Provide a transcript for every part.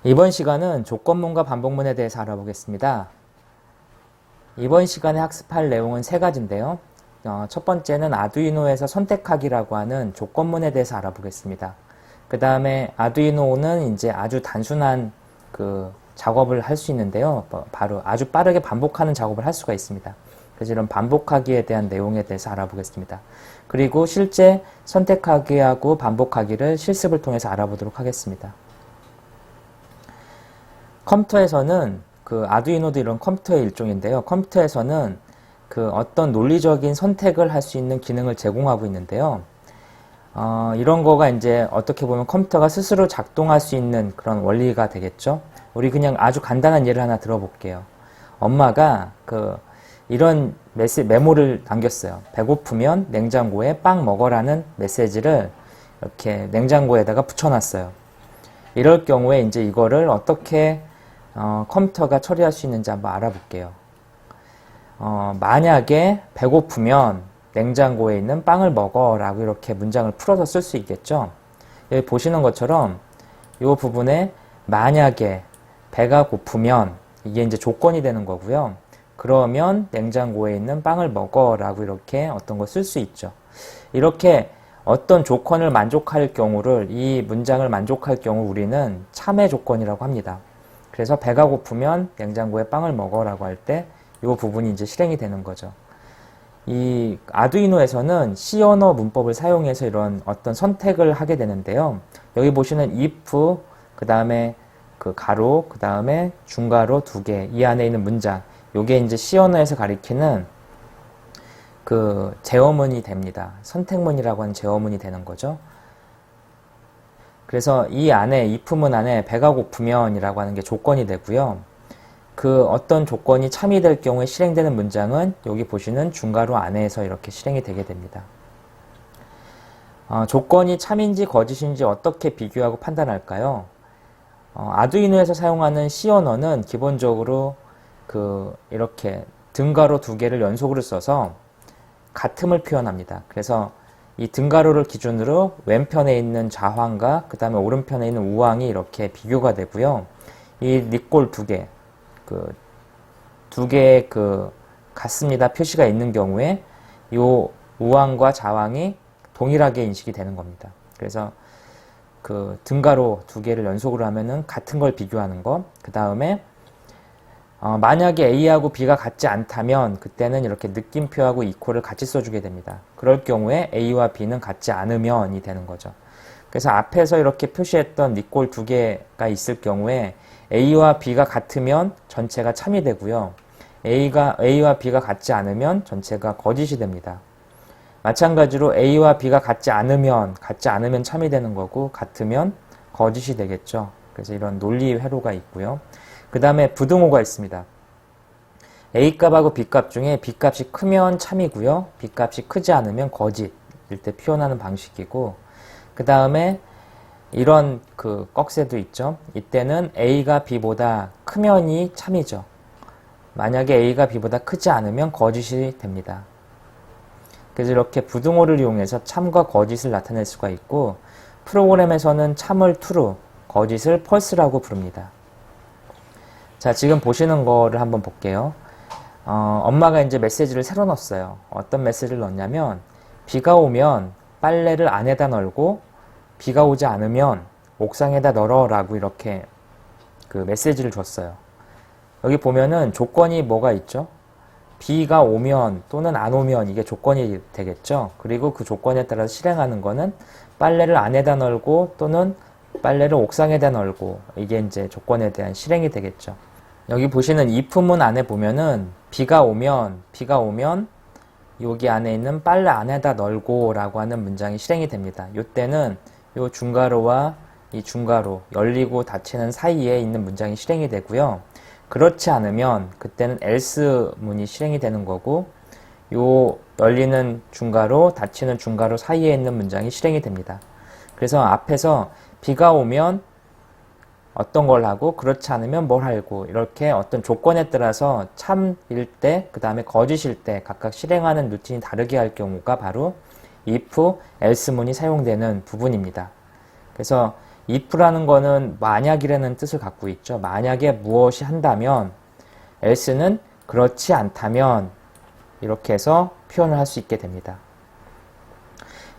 이번 시간은 조건문과 반복문에 대해서 알아보겠습니다. 이번 시간에 학습할 내용은 세 가지인데요. 첫 번째는 아두이노에서 선택하기라고 하는 조건문에 대해서 알아보겠습니다. 그 다음에 아두이노는 이제 아주 단순한 작업을 할 수 있는데요. 바로 아주 빠르게 반복하는 작업을 할 수가 있습니다. 그래서 이런 반복하기에 대한 내용에 대해서 알아보겠습니다. 그리고 실제 선택하기하고 반복하기를 실습을 통해서 알아보도록 하겠습니다. 컴퓨터에서는 아두이노도 이런 컴퓨터의 일종인데요. 컴퓨터에서는 어떤 논리적인 선택을 할 수 있는 기능을 제공하고 있는데요. 이런 거가 이제 어떻게 보면 컴퓨터가 스스로 작동할 수 있는 그런 원리가 되겠죠. 우리 그냥 아주 간단한 예를 하나 들어볼게요. 엄마가 이런 메모를 남겼어요. 배고프면 냉장고에 빵 먹어라는 메시지를 이렇게 냉장고에다가 붙여놨어요. 이럴 경우에 이제 이거를 어떻게 컴퓨터가 처리할 수 있는지 한번 알아볼게요. 만약에 배고프면 냉장고에 있는 빵을 먹어 라고 이렇게 문장을 풀어서 쓸 수 있겠죠. 여기 보시는 것처럼 이 부분에 만약에 배가 고프면 이게 이제 조건이 되는 거고요. 그러면 냉장고에 있는 빵을 먹어 라고 이렇게 어떤 걸 쓸 수 있죠. 이렇게 어떤 조건을 만족할 경우를, 이 문장을 만족할 경우 우리는 참의 조건이라고 합니다. 그래서 배가 고프면 냉장고에 빵을 먹어라고 할 때 이 부분이 이제 실행이 되는 거죠. 이 아두이노에서는 C 언어 문법을 사용해서 이런 어떤 선택을 하게 되는데요. 여기 보시는 if, 그 다음에 가로, 그 다음에 중가로 두 개, 이 안에 있는 문장, 요게 이제 C 언어에서 가리키는 제어문이 됩니다. 선택문이라고 하는 제어문이 되는 거죠. 그래서 이 안에, if문 안에 배가 고프면 이라고 하는 게 조건이 되고요. 어떤 조건이 참이될 경우에 실행되는 문장은 여기 보시는 중괄호 안에서 이렇게 실행이 되게 됩니다. 조건이 참인지 거짓인지 어떻게 비교하고 판단할까요? 아두이노에서 사용하는 C 언어는 기본적으로 이렇게 등가로 두 개를 연속으로 써서 같음을 표현합니다. 그래서 이 등가로를 기준으로 왼편에 있는 좌황과 그 다음에 오른편에 있는 우황이 이렇게 비교가 되고요. 이 니꼴 두 개, 두 개의 같습니다 표시가 있는 경우에 이 우황과 좌황이 동일하게 인식이 되는 겁니다. 그래서 등가로 두 개를 연속으로 하면은 같은 걸 비교하는 거. 그 다음에 만약에 A하고 B가 같지 않다면 그때는 이렇게 느낌표하고 이퀄을 같이 써주게 됩니다. 그럴 경우에 A와 B는 같지 않으면이 되는 거죠. 그래서 앞에서 이렇게 표시했던 니꼴 두 개가 있을 경우에 A와 B가 같으면 전체가 참이 되고요. A와 B가 같지 않으면 전체가 거짓이 됩니다. 마찬가지로 A와 B가 같지 않으면 참이 되는 거고, 같으면 거짓이 되겠죠. 그래서 이런 논리 회로가 있고요. 그 다음에 부등호가 있습니다. A값하고 B값 중에 B값이 크면 참이고요. B값이 크지 않으면 거짓일 때 표현하는 방식이고, 그 다음에 이런 꺽쇠도 있죠. 이때는 A가 B보다 크면이 참이죠. 만약에 A가 B보다 크지 않으면 거짓이 됩니다. 그래서 이렇게 부등호를 이용해서 참과 거짓을 나타낼 수가 있고, 프로그램에서는 참을 true, 거짓을 false라고 부릅니다. 자, 지금 보시는 거를 한번 볼게요. 엄마가 이제 메시지를 새로 넣었어요. 어떤 메시지를 넣었냐면, 비가 오면 빨래를 안에다 널고, 비가 오지 않으면 옥상에다 널어 라고 이렇게 메시지를 줬어요. 여기 보면은 조건이 뭐가 있죠? 비가 오면 또는 안 오면 이게 조건이 되겠죠. 그리고 그 조건에 따라서 실행하는 거는 빨래를 안에다 널고 또는 빨래를 옥상에다 널고, 이게 이제 조건에 대한 실행이 되겠죠. 여기 보시는 if문 안에 보면은 비가 오면 여기 안에 있는 빨래 안에다 널고 라고 하는 문장이 실행이 됩니다. 이때는 이 중괄호와 이 중괄호, 열리고 닫히는 사이에 있는 문장이 실행이 되고요. 그렇지 않으면 그때는 else 문이 실행이 되는 거고, 요 열리는 중괄호, 닫히는 중괄호 사이에 있는 문장이 실행이 됩니다. 그래서 앞에서 비가 오면 어떤 걸 하고 그렇지 않으면 뭘 하고 이렇게 어떤 조건에 따라서 참일 때, 그 다음에 거짓일 때 각각 실행하는 루틴이 다르게 할 경우가 바로 if, else문이 사용되는 부분입니다. 그래서 if라는 거는 만약이라는 뜻을 갖고 있죠. 만약에 무엇이 한다면, else는 그렇지 않다면 이렇게 해서 표현을 할 수 있게 됩니다.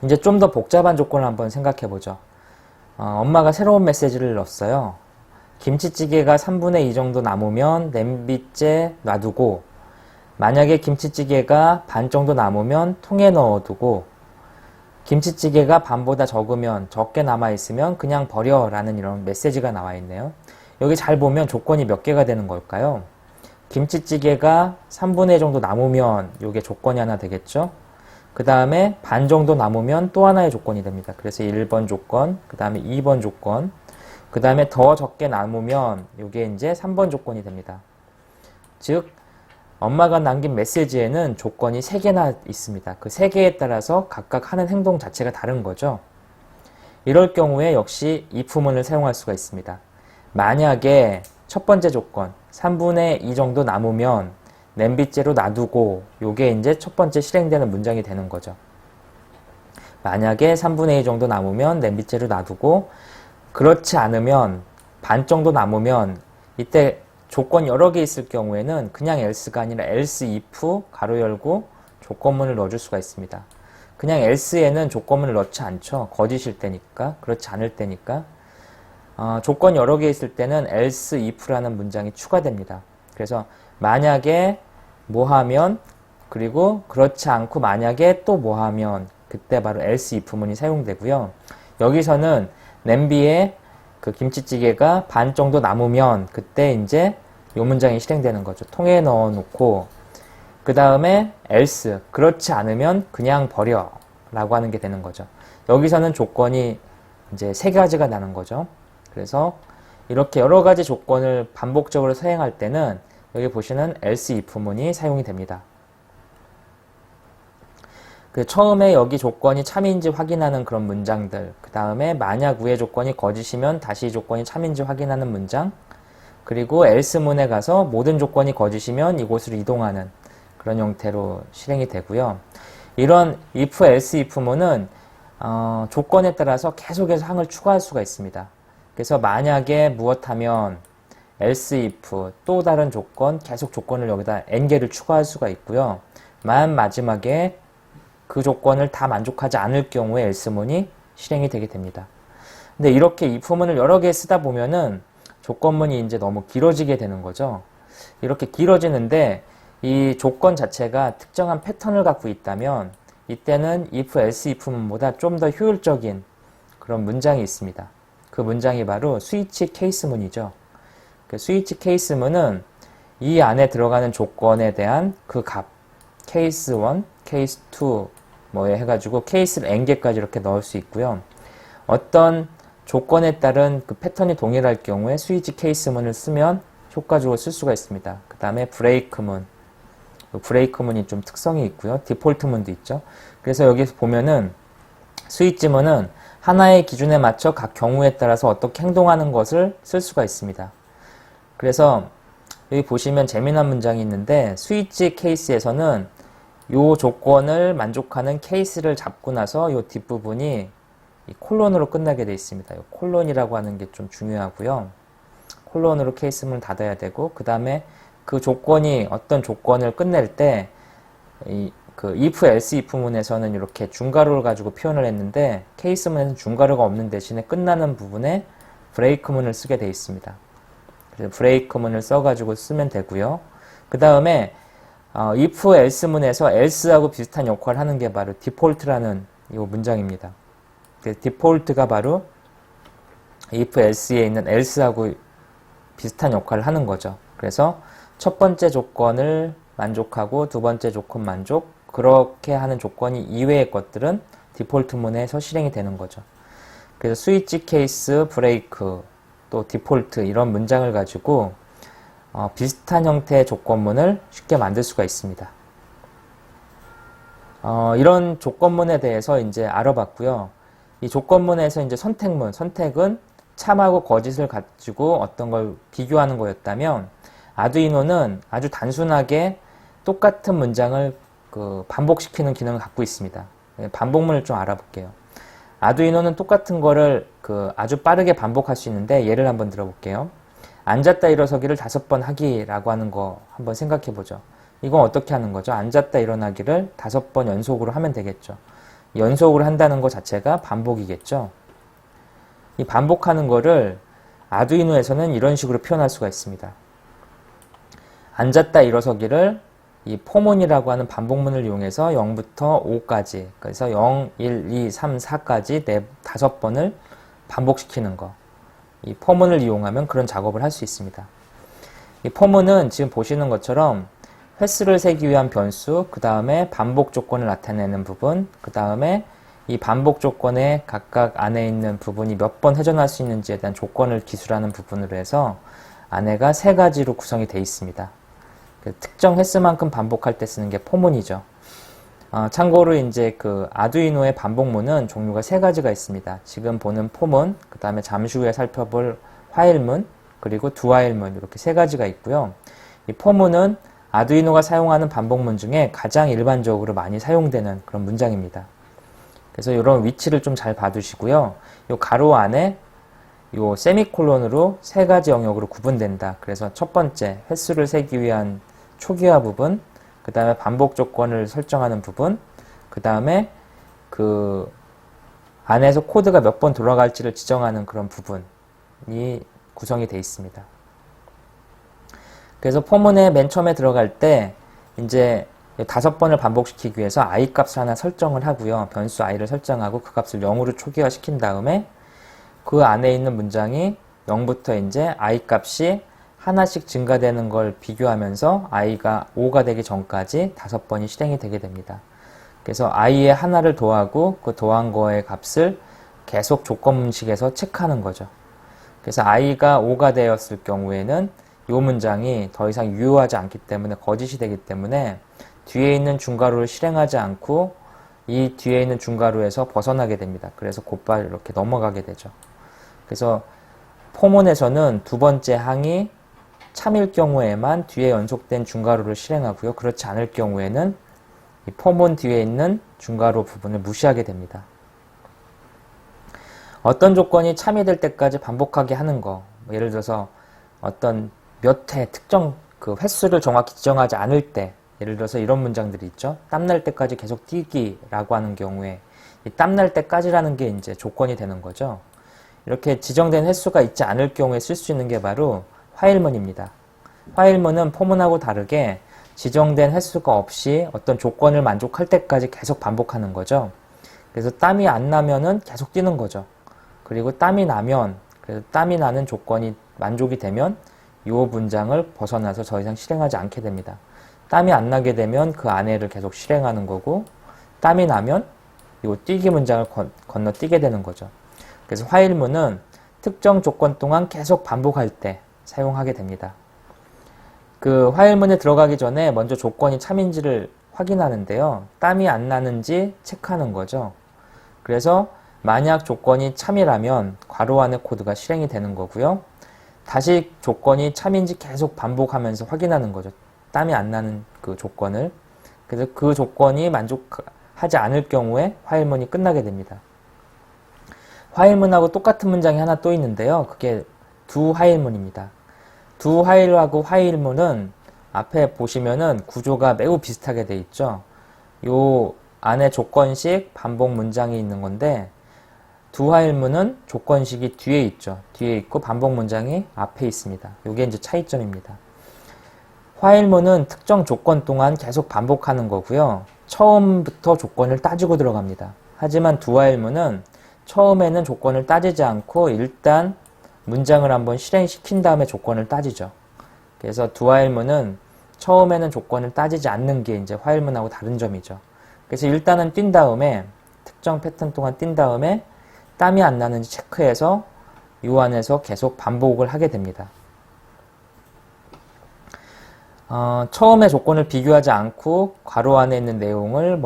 이제 좀 더 복잡한 조건을 한번 생각해 보죠. 엄마가 새로운 메시지를 넣었어요. 김치찌개가 3분의 2 정도 남으면 냄비째 놔두고, 만약에 김치찌개가 반 정도 남으면 통에 넣어두고, 김치찌개가 반보다 적으면, 적게 남아있으면 그냥 버려 라는 이런 메시지가 나와 있네요. 여기 잘 보면 조건이 몇 개가 되는 걸까요? 김치찌개가 3분의 1 정도 남으면 이게 조건이 하나 되겠죠? 그 다음에 반 정도 남으면 또 하나의 조건이 됩니다. 그래서 1번 조건, 그 다음에 2번 조건, 그 다음에 더 적게 남으면 이게 이제 3번 조건이 됩니다. 즉, 엄마가 남긴 메시지에는 조건이 3개나 있습니다. 그 3개에 따라서 각각 하는 행동 자체가 다른 거죠. 이럴 경우에 역시 if문을 사용할 수가 있습니다. 만약에 첫 번째 조건, 3분의 2 정도 남으면 냄비째로 놔두고, 요게 이제 첫 번째 실행되는 문장이 되는 거죠. 만약에 3분의 2 정도 남으면 냄비째로 놔두고, 그렇지 않으면 반 정도 남으면, 이때 조건 여러 개 있을 경우에는 그냥 else가 아니라 else if 가로 열고 조건문을 넣어줄 수가 있습니다. 그냥 else에는 조건문을 넣지 않죠. 거짓일 때니까, 그렇지 않을 때니까. 조건 여러 개 있을 때는 else if라는 문장이 추가됩니다. 그래서 만약에 뭐 하면, 그리고 그렇지 않고 만약에 또 뭐 하면, 그때 바로 else if문이 사용되고요. 여기서는 냄비에 그 김치찌개가 반 정도 남으면 그때 이제 요 문장이 실행되는 거죠. 통에 넣어 놓고, 그 다음에 else, 그렇지 않으면 그냥 버려 라고 하는 게 되는 거죠. 여기서는 조건이 이제 3가지가 나는 거죠. 그래서 이렇게 여러 가지 조건을 반복적으로 사용할 때는 여기 보시는 else if문이 사용이 됩니다. 처음에 여기 조건이 참인지 확인하는 그런 문장들, 그 다음에 만약 위의 조건이 거짓이면 다시 조건이 참인지 확인하는 문장, 그리고 else문에 가서 모든 조건이 거짓이면 이곳으로 이동하는 그런 형태로 실행이 되고요. 이런 if, else, if문은 조건에 따라서 계속해서 항을 추가할 수가 있습니다. 그래서 만약에 무엇하면 else if, 또 다른 조건, 계속 조건을 여기다 n개를 추가할 수가 있고요. 만 마지막에 그 조건을 다 만족하지 않을 경우에 else문이 실행이 되게 됩니다. 근데 이렇게 if문을 여러 개 쓰다 보면은 조건문이 이제 너무 길어지게 되는 거죠. 이렇게 길어지는데 이 조건 자체가 특정한 패턴을 갖고 있다면 이때는 if, else, if문보다 좀 더 효율적인 그런 문장이 있습니다. 그 문장이 바로 스위치 케이스문이죠. 그 스위치 케이스문은 이 안에 들어가는 조건에 대한 그 값, 케이스 1, 케이스 2 뭐에 해가지고 케이스를 n개까지 이렇게 넣을 수 있고요. 어떤 조건에 따른 그 패턴이 동일할 경우에 스위치 케이스문을 쓰면 효과적으로 쓸 수가 있습니다. 그 다음에 브레이크문, 브레이크문이 좀 특성이 있고요. 디폴트문도 있죠. 그래서 여기서 보면은 스위치문은 하나의 기준에 맞춰 각 경우에 따라서 어떻게 행동하는 것을 쓸 수가 있습니다. 그래서 여기 보시면 재미난 문장이 있는데 스위치 케이스에서는 이 조건을 만족하는 케이스를 잡고 나서 이 뒷부분이 이 콜론으로 끝나게 되어 있습니다. 이 콜론이라고 하는 게 좀 중요하고요. 콜론으로 케이스문을 닫아야 되고, 그 다음에 그 조건이 어떤 조건을 끝낼 때, 그 if, else, if문에서는 이렇게 중괄호를 가지고 표현을 했는데, 케이스문에서는 중괄호가 없는 대신에 끝나는 부분에 브레이크문을 쓰게 되어 있습니다. 그래서 브레이크문을 써가지고 쓰면 되고요. 그 다음에 if, else문에서 else하고 비슷한 역할을 하는 게 바로 default라는 이 문장입니다. 디폴트가 바로 if, else에 있는 else하고 비슷한 역할을 하는 거죠. 그래서 첫 번째 조건을 만족하고 두 번째 조건 만족, 그렇게 하는 조건이 이외의 것들은 디폴트문에서 실행이 되는 거죠. 그래서 스위치 케이스, 브레이크, 또 디폴트 이런 문장을 가지고 비슷한 형태의 조건문을 쉽게 만들 수가 있습니다. 이런 조건문에 대해서 이제 알아봤고요. 이 조건문에서 이제 선택은 참하고 거짓을 가지고 어떤 걸 비교하는 거였다면, 아두이노는 아주 단순하게 똑같은 문장을 반복시키는 기능을 갖고 있습니다. 반복문을 좀 알아볼게요. 아두이노는 똑같은 거를 아주 빠르게 반복할 수 있는데, 예를 한번 들어볼게요. 앉았다 일어서기를 5번 하기라고 하는 거 한번 생각해 보죠. 이건 어떻게 하는 거죠? 앉았다 일어나기를 5번 연속으로 하면 되겠죠. 연속으로 한다는 것 자체가 반복이겠죠. 이 반복하는 거를 아두이노에서는 이런 식으로 표현할 수가 있습니다. 앉았다 일어서기를 이 포문이라고 하는 반복문을 이용해서 0부터 5까지, 그래서 0, 1, 2, 3, 4까지 5번을 반복시키는 거. 이 포문을 이용하면 그런 작업을 할 수 있습니다. 이 포문은 지금 보시는 것처럼 횟수를 세기 위한 변수, 그 다음에 반복 조건을 나타내는 부분, 그 다음에 이 반복 조건에 각각 안에 있는 부분이 몇 번 회전할 수 있는지에 대한 조건을 기술하는 부분으로 해서 안에가 3가지로 구성이 되어 있습니다. 특정 횟수만큼 반복할 때 쓰는 게 포문이죠. 참고로 이제 아두이노의 반복문은 종류가 3가지가 있습니다. 지금 보는 포문, 그 다음에 잠시 후에 살펴볼 화일문, 그리고 두화일문, 이렇게 3가지가 있고요. 이 포문은 아두이노가 사용하는 반복문 중에 가장 일반적으로 많이 사용되는 그런 문장입니다. 그래서 이런 위치를 좀 잘 봐두시고요. 이 가로 안에 이 세미콜론으로 3가지 영역으로 구분된다. 그래서 첫 번째, 횟수를 세기 위한 초기화 부분, 그 다음에 반복 조건을 설정하는 부분, 그 다음에 안에서 코드가 몇 번 돌아갈지를 지정하는 그런 부분이 구성이 되어 있습니다. 그래서 포문에 맨 처음에 들어갈 때 이제 5번을 반복시키기 위해서 i 값을 하나 설정을 하고요. 변수 i를 설정하고 그 값을 0으로 초기화 시킨 다음에 그 안에 있는 문장이 0부터 이제 i 값이 하나씩 증가되는 걸 비교하면서 i가 5가 되기 전까지 5번이 실행이 되게 됩니다. 그래서 i에 하나를 더하고 그 더한 거의 값을 계속 조건문식에서 체크하는 거죠. 그래서 i가 5가 되었을 경우에는 이 문장이 더 이상 유효하지 않기 때문에 거짓이 되기 때문에 뒤에 있는 중괄호를 실행하지 않고 이 뒤에 있는 중괄호에서 벗어나게 됩니다. 그래서 곧바로 이렇게 넘어가게 되죠. 그래서 포문에서는 두 번째 항이 참일 경우에만 뒤에 연속된 중괄호를 실행하고요. 그렇지 않을 경우에는 이 포문 뒤에 있는 중괄호 부분을 무시하게 됩니다. 어떤 조건이 참이 될 때까지 반복하게 하는 거, 예를 들어서 어떤 몇 회 특정 횟수를 정확히 지정하지 않을 때, 예를 들어서 이런 문장들이 있죠. 땀날 때까지 계속 뛰기라고 하는 경우에 이 땀날 때까지라는 게 이제 조건이 되는 거죠. 이렇게 지정된 횟수가 있지 않을 경우에 쓸 수 있는 게 바로 화일문입니다. 화일문은 포문하고 다르게 지정된 횟수가 없이 어떤 조건을 만족할 때까지 계속 반복하는 거죠. 그래서 땀이 안 나면은 계속 뛰는 거죠. 그리고 땀이 나면, 그래서 땀이 나는 조건이 만족이 되면 이 문장을 벗어나서 더 이상 실행하지 않게 됩니다. 땀이 안 나게 되면 그 안에를 계속 실행하는 거고, 땀이 나면 이 뛰기 문장을 건너뛰게 되는 거죠. 그래서 화일문은 특정 조건 동안 계속 반복할 때 사용하게 됩니다. 화일문에 들어가기 전에 먼저 조건이 참인지를 확인하는데요. 땀이 안 나는지 체크하는 거죠. 그래서 만약 조건이 참이라면 괄호 안의 코드가 실행이 되는 거고요. 다시 조건이 참인지 계속 반복하면서 확인하는 거죠. 땀이 안 나는 그 조건을. 그래서 그 조건이 만족하지 않을 경우에 화일문이 끝나게 됩니다. 화일문하고 똑같은 문장이 하나 또 있는데요. 그게 두 화일문입니다. 두 화일하고 화일문은 앞에 보시면은 구조가 매우 비슷하게 돼 있죠. 요 안에 조건식 반복 문장이 있는 건데, 두 화일문은 조건식이 뒤에 있죠. 뒤에 있고 반복 문장이 앞에 있습니다. 요게 이제 차이점입니다. 화일문은 특정 조건 동안 계속 반복하는 거고요. 처음부터 조건을 따지고 들어갑니다. 하지만 두 화일문은 처음에는 조건을 따지지 않고 일단 문장을 한번 실행시킨 다음에 조건을 따지죠. 그래서 두 화일문은 처음에는 조건을 따지지 않는 게 이제 화일문하고 다른 점이죠. 그래서 일단은 뛴 다음에 특정 패턴 동안 뛴 다음에 땀이 안 나는지 체크해서 이 안에서 계속 반복을 하게 됩니다. 처음에 조건을 비교하지 않고 괄호 안에 있는 내용을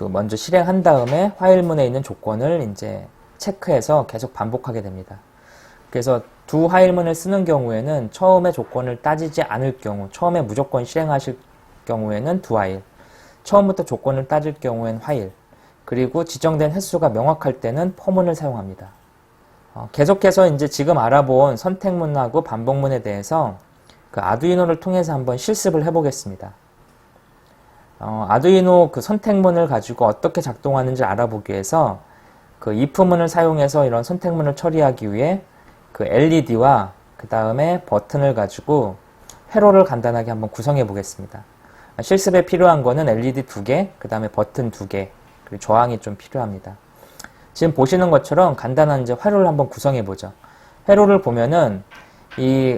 먼저 실행한 다음에 화일문에 있는 조건을 이제 체크해서 계속 반복하게 됩니다. 그래서 두 화일문을 쓰는 경우에는 처음에 조건을 따지지 않을 경우, 처음에 무조건 실행하실 경우에는 두 화일, 처음부터 조건을 따질 경우엔 화일, 그리고 지정된 횟수가 명확할 때는 포문을 사용합니다. 계속해서 이제 지금 알아본 선택문하고 반복문에 대해서 그 아두이노를 통해서 한번 실습을 해보겠습니다. 아두이노 그 선택문을 가지고 어떻게 작동하는지 알아보기 위해서 그 if문을 사용해서 이런 선택문을 처리하기 위해 그 LED와 그 다음에 버튼을 가지고 회로를 간단하게 한번 구성해 보겠습니다. 실습에 필요한 거는 LED 2개, 그 다음에 버튼 2개, 그리고 저항이 좀 필요합니다. 지금 보시는 것처럼 간단한 이제 회로를 한번 구성해 보죠. 회로를 보면은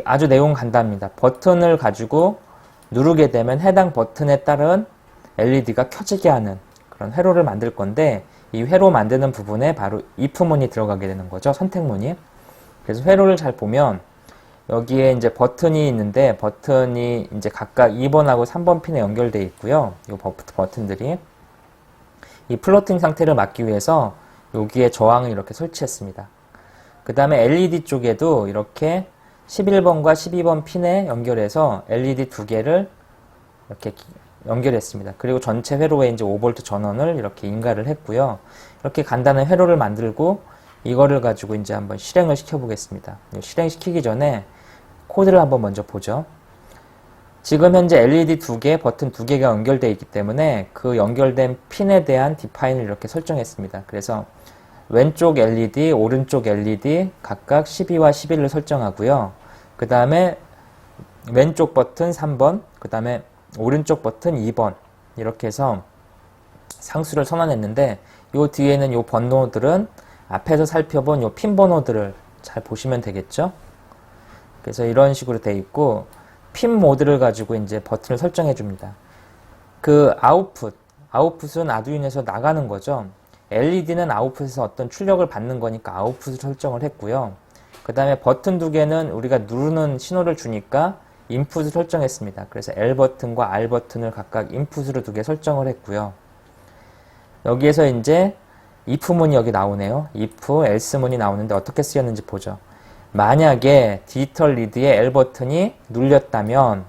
아주 내용 간단합니다. 버튼을 가지고 누르게 되면 해당 버튼에 따른 LED가 켜지게 하는 그런 회로를 만들 건데, 이 회로 만드는 부분에 바로 if문이 들어가게 되는 거죠. 선택문이. 그래서 회로를 잘 보면 여기에 이제 버튼이 있는데, 버튼이 이제 각각 2번하고 3번 핀에 연결되어 있고요. 이 버튼들이 이 플로팅 상태를 막기 위해서 여기에 저항을 이렇게 설치했습니다. 그 다음에 LED 쪽에도 이렇게 11번과 12번 핀에 연결해서 LED 2개를 이렇게 연결했습니다. 그리고 전체 회로에 이제 5V 전원을 이렇게 인가를 했고요. 이렇게 간단한 회로를 만들고 이거를 가지고 이제 한번 실행을 시켜 보겠습니다. 실행시키기 전에 코드를 한번 먼저 보죠. 지금 현재 LED 2개, 버튼 2개가 연결되어 있기 때문에 그 연결된 핀에 대한 디파인을 이렇게 설정했습니다. 그래서 왼쪽 LED, 오른쪽 LED 각각 12와 11을 설정하고요. 그 다음에 왼쪽 버튼 3번, 그 다음에 오른쪽 버튼 2번, 이렇게 해서 상수를 선언했는데, 요 뒤에는 요 번호들은 앞에서 살펴본 요 핀 번호들을 잘 보시면 되겠죠? 그래서 이런 식으로 돼 있고, 핀 모드를 가지고 이제 버튼을 설정해 줍니다. 그 아웃풋은 아두이노에서 나가는 거죠. LED는 아웃풋에서 어떤 출력을 받는 거니까 아웃풋을 설정을 했고요. 그 다음에 버튼 2개는 우리가 누르는 신호를 주니까 인풋을 설정했습니다. 그래서 L 버튼과 R 버튼을 각각 인풋으로 2개 설정을 했고요. 여기에서 이제 if문이 여기 나오네요. if, else문이 나오는데 어떻게 쓰였는지 보죠. 만약에 디지털 리드의 L 버튼이 눌렸다면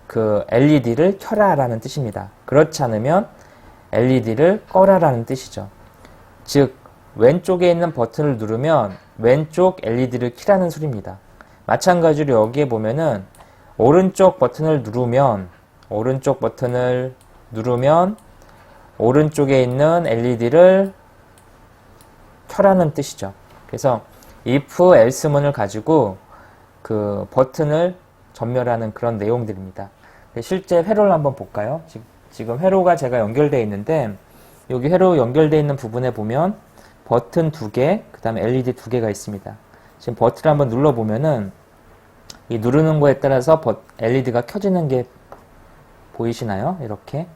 그 LED를 켜라 라는 뜻입니다. 그렇지 않으면 LED를 꺼라 라는 뜻이죠. 즉 왼쪽에 있는 버튼을 누르면 왼쪽 LED를 켜라는 소리입니다. 마찬가지로 여기에 보면은 오른쪽 버튼을 누르면 오른쪽에 있는 LED를 켜라는 뜻이죠. 그래서 if, else문을 가지고 그 버튼을 전멸하는 그런 내용들입니다. 실제 회로를 한번 볼까요? 지금 회로가 제가 연결되어 있는데, 여기 회로 연결되어 있는 부분에 보면 버튼 2개, 그 다음에 LED 2개가 있습니다. 지금 버튼을 한번 눌러보면은 이 누르는 거에 따라서 LED가 켜지는 게 보이시나요? 이렇게.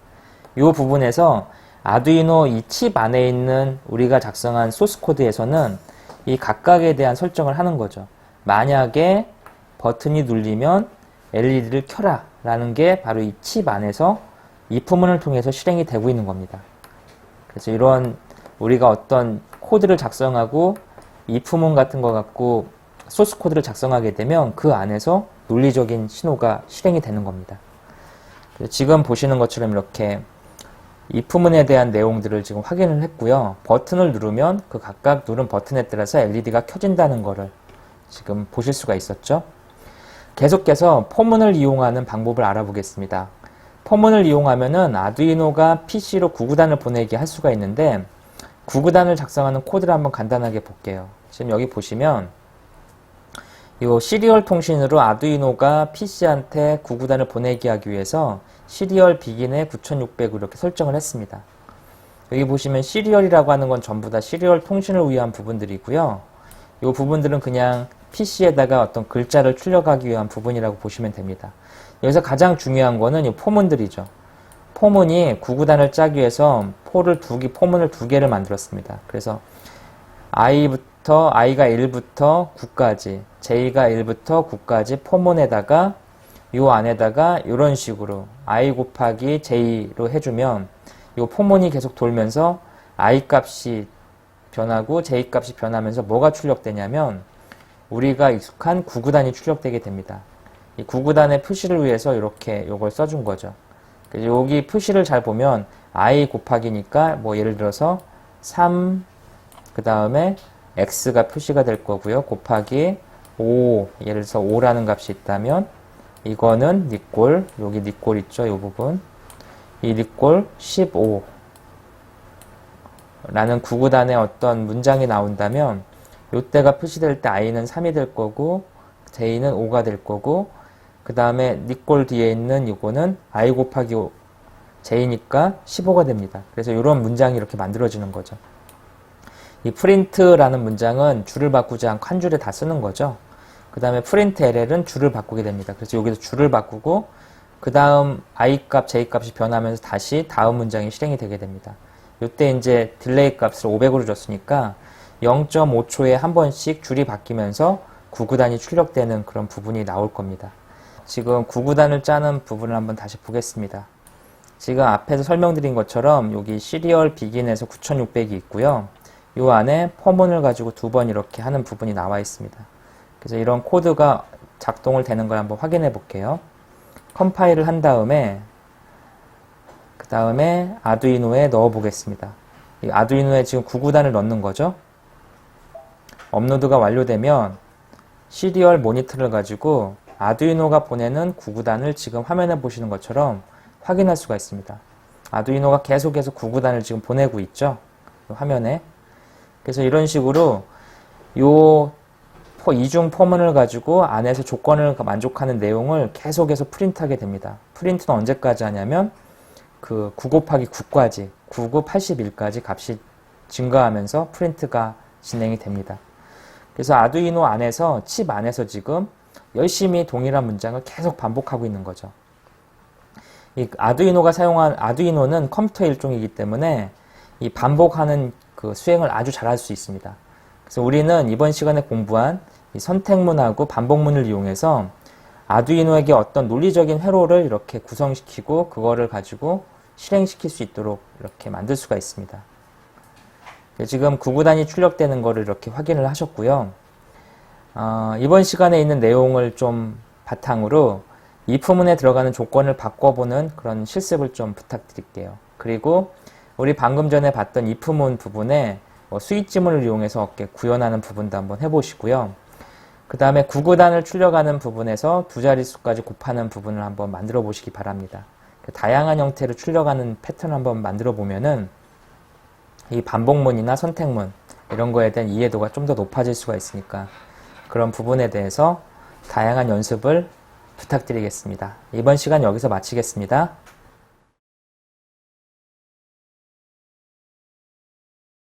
이 부분에서 아두이노 이 칩 안에 있는 우리가 작성한 소스 코드에서는 이 각각에 대한 설정을 하는 거죠. 만약에 버튼이 눌리면 LED를 켜라 라는 게 바로 이 칩 안에서 if문을 통해서 실행이 되고 있는 겁니다. 그래서 이런 우리가 어떤 코드를 작성하고 if문 같은 거 갖고 소스 코드를 작성하게 되면 그 안에서 논리적인 신호가 실행이 되는 겁니다. 지금 보시는 것처럼 이렇게 if문에 대한 내용들을 지금 확인을 했고요. 버튼을 누르면 그 각각 누른 버튼에 따라서 LED가 켜진다는 거를 지금 보실 수가 있었죠. 계속해서 포문을 이용하는 방법을 알아보겠습니다. 포문을 이용하면은 아두이노가 PC로 구구단을 보내게 할 수가 있는데, 구구단을 작성하는 코드를 한번 간단하게 볼게요. 지금 여기 보시면 이 시리얼 통신으로 아두이노가 PC한테 구구단을 보내게 하기 위해서 시리얼 비긴에 9600으로 이렇게 설정을 했습니다. 여기 보시면 시리얼이라고 하는 건 전부 다 시리얼 통신을 위한 부분들이고요. 이 부분들은 그냥 PC에다가 어떤 글자를 출력하기 위한 부분이라고 보시면 됩니다. 여기서 가장 중요한 거는 이 포문들이죠. 포문이 구구단을 짜기 위해서 포문을 2개를 만들었습니다. 그래서 I가 1부터 9까지, J가 1부터 9까지 포문에다가 요 안에다가 이런 식으로 i 곱하기 j로 해주면 요 포몬이 계속 돌면서 i 값이 변하고 j 값이 변하면서 뭐가 출력되냐면 우리가 익숙한 구구단이 출력되게 됩니다. 이 구구단의 표시를 위해서 이렇게 요걸 써준 거죠. 그래서 여기 표시를 잘 보면 i 곱하기니까 뭐 예를 들어서 3 그 다음에 x가 표시가 될 거고요. 곱하기 5 예를 들어서 5라는 값이 있다면 이거는 니꼴 여기 니꼴 있죠. 이 부분 이 니꼴 15 라는 구구단의 어떤 문장이 나온다면 요때가 표시될 때 i는 3이 될 거고 j는 5가 될 거고 그 다음에 니꼴 뒤에 있는 이거는 i 곱하기 j니까 15가 됩니다. 그래서 이런 문장이 이렇게 만들어지는 거죠. 이 프린트라는 문장은 줄을 바꾸지 않고 한 줄에 다 쓰는 거죠. 그 다음에 프린트 LL은 줄을 바꾸게 됩니다. 그래서 여기서 줄을 바꾸고 그 다음 i 값, j 값이 변하면서 다시 다음 문장이 실행이 되게 됩니다. 이때 이제 딜레이 값을 500으로 줬으니까 0.5초에 한 번씩 줄이 바뀌면서 구구단이 출력되는 그런 부분이 나올 겁니다. 지금 구구단을 짜는 부분을 한번 다시 보겠습니다. 지금 앞에서 설명드린 것처럼 여기 시리얼 비긴에서 9600이 있고요. 이 안에 포문을 가지고 두 번 이렇게 하는 부분이 나와 있습니다. 그래서 이런 코드가 작동을 되는 걸 한번 확인해 볼게요. 컴파일을 한 다음에 그 다음에 아두이노에 넣어 보겠습니다. 이 아두이노에 지금 구구단을 넣는 거죠. 업로드가 완료되면 시리얼 모니터를 가지고 아두이노가 보내는 구구단을 지금 화면에 보시는 것처럼 확인할 수가 있습니다. 아두이노가 계속해서 구구단을 지금 보내고 있죠. 화면에. 그래서 이런 식으로 요 이중 포문을 가지고 안에서 조건을 만족하는 내용을 계속해서 프린트하게 됩니다. 프린트는 언제까지 하냐면 그 9 곱하기 9까지 99, 81까지 값이 증가하면서 프린트가 진행이 됩니다. 그래서 아두이노 안에서 칩 안에서 지금 열심히 동일한 문장을 계속 반복하고 있는 거죠. 이 아두이노는 컴퓨터 일종이기 때문에 이 반복하는 그 수행을 아주 잘할 수 있습니다. 그래서 우리는 이번 시간에 공부한 이 선택문하고 반복문을 이용해서 아두이노에게 어떤 논리적인 회로를 이렇게 구성시키고 그거를 가지고 실행시킬 수 있도록 이렇게 만들 수가 있습니다. 지금 구구단이 출력되는 거를 이렇게 확인을 하셨고요. 이번 시간에 있는 내용을 좀 바탕으로 if문에 들어가는 조건을 바꿔보는 그런 실습을 좀 부탁드릴게요. 그리고 우리 방금 전에 봤던 if문 부분에 스위치문을 이용해서 이렇게 구현하는 부분도 한번 해보시고요. 그 다음에 구구단을 출력하는 부분에서 두 자릿수까지 곱하는 부분을 한번 만들어 보시기 바랍니다. 다양한 형태로 출력하는 패턴을 한번 만들어 보면은 이 반복문이나 선택문 이런 거에 대한 이해도가 좀 더 높아질 수가 있으니까 그런 부분에 대해서 다양한 연습을 부탁드리겠습니다. 이번 시간 여기서 마치겠습니다.